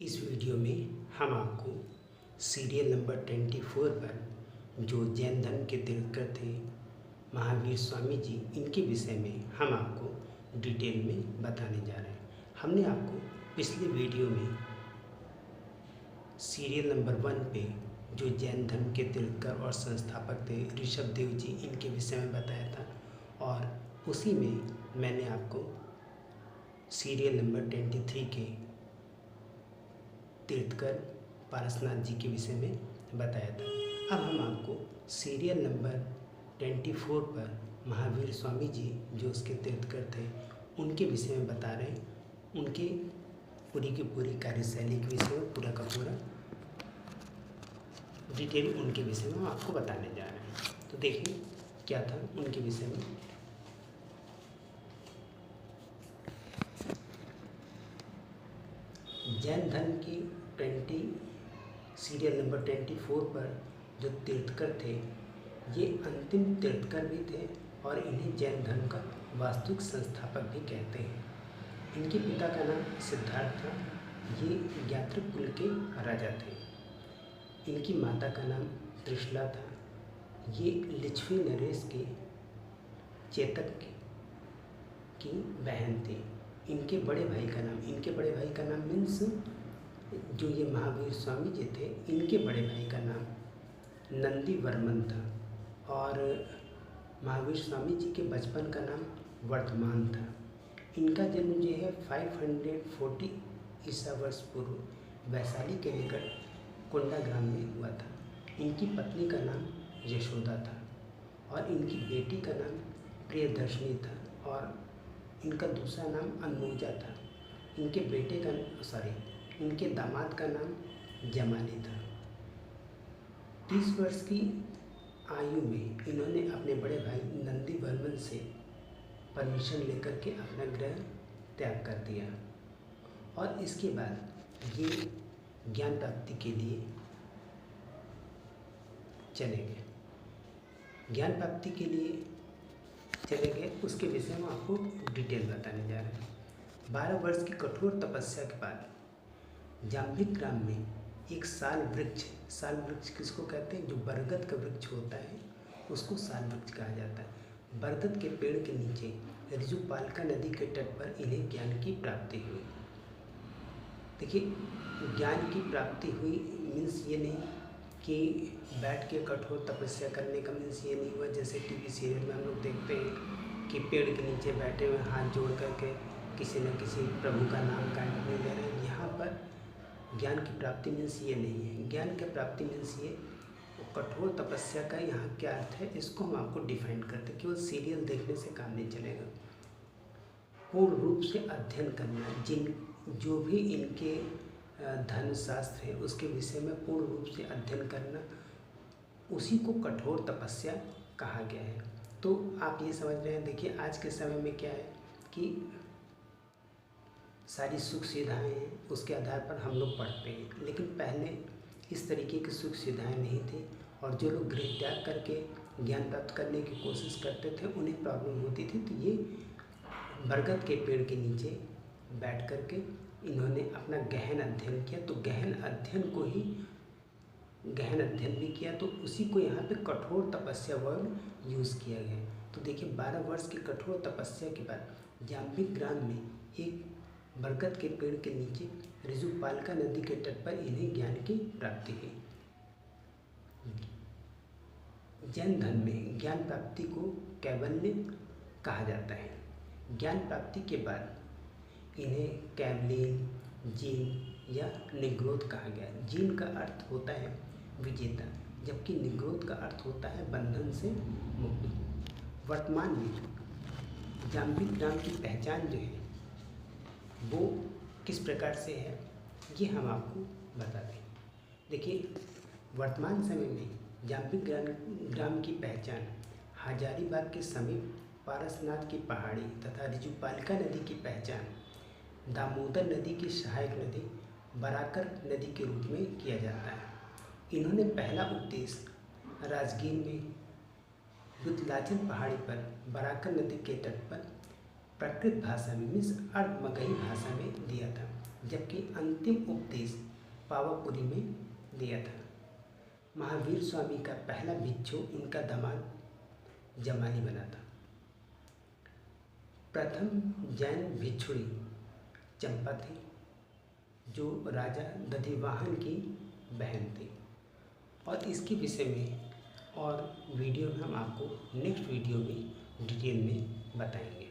इस वीडियो में हम आपको सीरियल नंबर 24 पर जो जैन धर्म के तीर्थकर थे महावीर स्वामी जी, इनके विषय में हम आपको डिटेल में बताने जा रहे हैं। हमने आपको पिछले वीडियो में सीरियल नंबर 1 पे जो जैन धर्म के तीर्थकर और संस्थापक थे ऋषभ देव जी, इनके विषय में बताया था, और उसी में मैंने आपको सीरियल नंबर 23 के तीर्थकर पारसनाथ जी के विषय में बताया था। अब हम आपको सीरियल नंबर 24 पर महावीर स्वामी जी जो उसके तीर्थकर थे उनके विषय में बता रहे हैं। उनके पूरी की पूरी कार्यशैली के विषय में पूरा का पूरा डिटेल उनके विषय में हम आपको बताने जा रहे हैं। तो देखिए क्या था उनके विषय में। जैन धर्म की सीरियल नंबर 24 पर जो तीर्थकर थे ये अंतिम तीर्थकर भी थे और इन्हें जैन धर्म का वास्तविक संस्थापक भी कहते हैं। इनके पिता का नाम सिद्धार्थ था। ये ज्ञातृक कुल के राजा थे। इनकी माता का नाम त्रिशला था। ये लिच्छवी नरेश के चेतक की बहन थी। इनके बड़े भाई का नाम मीन्स जो ये महावीर स्वामी जी थे, इनके बड़े भाई का नाम नंदी वर्मन था और महावीर स्वामी जी के बचपन का नाम वर्धमान था। इनका जन्म जो है 540 ईसा वर्ष पूर्व वैशाली के निकट कोंडा ग्राम में हुआ था। इनकी पत्नी का नाम यशोदा था और इनकी बेटी का नाम प्रियदर्शनी था और इनका दूसरा नाम अनमोजा था। इनके दामाद का नाम जमाली था। 30 वर्ष की आयु में इन्होंने अपने बड़े भाई नंदी वर्मन से परमिशन लेकर के अपना गृह त्याग कर दिया और इसके बाद ये ज्ञान प्राप्ति के लिए चले गए। उसके विषय में आपको डिटेल बताने जा रहे हैं। 12 वर्ष की कठोर तपस्या के बाद जाम्बिक ग्राम में एक साल वृक्ष किसको कहते हैं? जो बरगद का वृक्ष होता है उसको साल वृक्ष कहा जाता है। बरगद के पेड़ के नीचे ऋजुपालिका नदी के तट पर इन्हें ज्ञान की प्राप्ति हुई। देखिए, ज्ञान की प्राप्ति हुई मीन्स ये नहीं कि बैठ के कठोर तपस्या करने का मीन्स ये नहीं हुआ जैसे टीवी सीरियल में हम लोग देखते हैं कि पेड़ के नीचे बैठे हुए हाथ जोड़ करके किसी न किसी प्रभु का नाम गाने ले रहे हैं। यहाँ पर ज्ञान की प्राप्ति मीन्स ये नहीं है। ज्ञान की प्राप्ति मीन्स ये कठोर तपस्या का यहाँ क्या अर्थ है, इसको हम आपको डिफाइन करते हैं। केवल सीरियल देखने से काम नहीं चलेगा। पूर्ण रूप से अध्ययन करना, जो भी इनके धर्म शास्त्र है उसके विषय में पूर्ण रूप से अध्ययन करना, उसी को कठोर तपस्या कहा गया है। तो आप ये समझ रहे हैं। देखिए, आज के समय में क्या है कि सारी सुख सुविधाएं हैं, उसके आधार पर हम लोग पढ़ते हैं, लेकिन पहले इस तरीके की सुख सुविधाएं नहीं थी और जो लोग गृह त्याग करके ज्ञान प्राप्त करने की कोशिश करते थे उन्हें प्रॉब्लम होती थी। तो ये बरगद के पेड़ के नीचे बैठ करके इन्होंने अपना गहन अध्ययन किया। तो गहन अध्ययन भी किया, तो उसी को यहाँ पे कठोर तपस्या वर्ड यूज़ किया गया। तो देखिए, 12 वर्ष की कठोर तपस्या के बाद जाम्बिक ग्राम में एक बरगद के पेड़ के नीचे ऋजुपालिका नदी के तट पर इन्हें ज्ञान की प्राप्ति हुई। जैन धर्म में ज्ञान प्राप्ति को कैवल्य कहा जाता है। ज्ञान प्राप्ति के बाद इन्हें कैवलीन, जीन या निग्रोध कहा गया। जीन का अर्थ होता है विजेता, जबकि निग्रोध का अर्थ होता है बंधन से मुक्ति। वर्तमान में जाम्बिक ग्राम की पहचान जो है वो किस प्रकार से है, ये हम आपको बता दें। देखिए, वर्तमान समय में जाम्बिक ग्राम की पहचान हजारीबाग के समीप पारसनाथ की पहाड़ी तथा ऋजुपालिका नदी की पहचान दामोदर नदी की सहायक नदी बराकर नदी के रूप में किया जाता है। इन्होंने पहला उपदेश राजगीर में विंध्याचल पहाड़ी पर बराकर नदी के तट पर प्राकृत भाषा में मीन्स अर्ध मगही भाषा में दिया था। जबकि अंतिम उपदेश पावापुरी में दिया था। महावीर स्वामी का पहला भिक्षु इनका दामाद जमाली बना था। प्रथम जैन भिक्षुणी चंपा थी, जो राजा दधिवाहन की बहन थी। और इसके विषय में और वीडियो में हम आपको नेक्स्ट वीडियो में डिटेल में बताएंगे।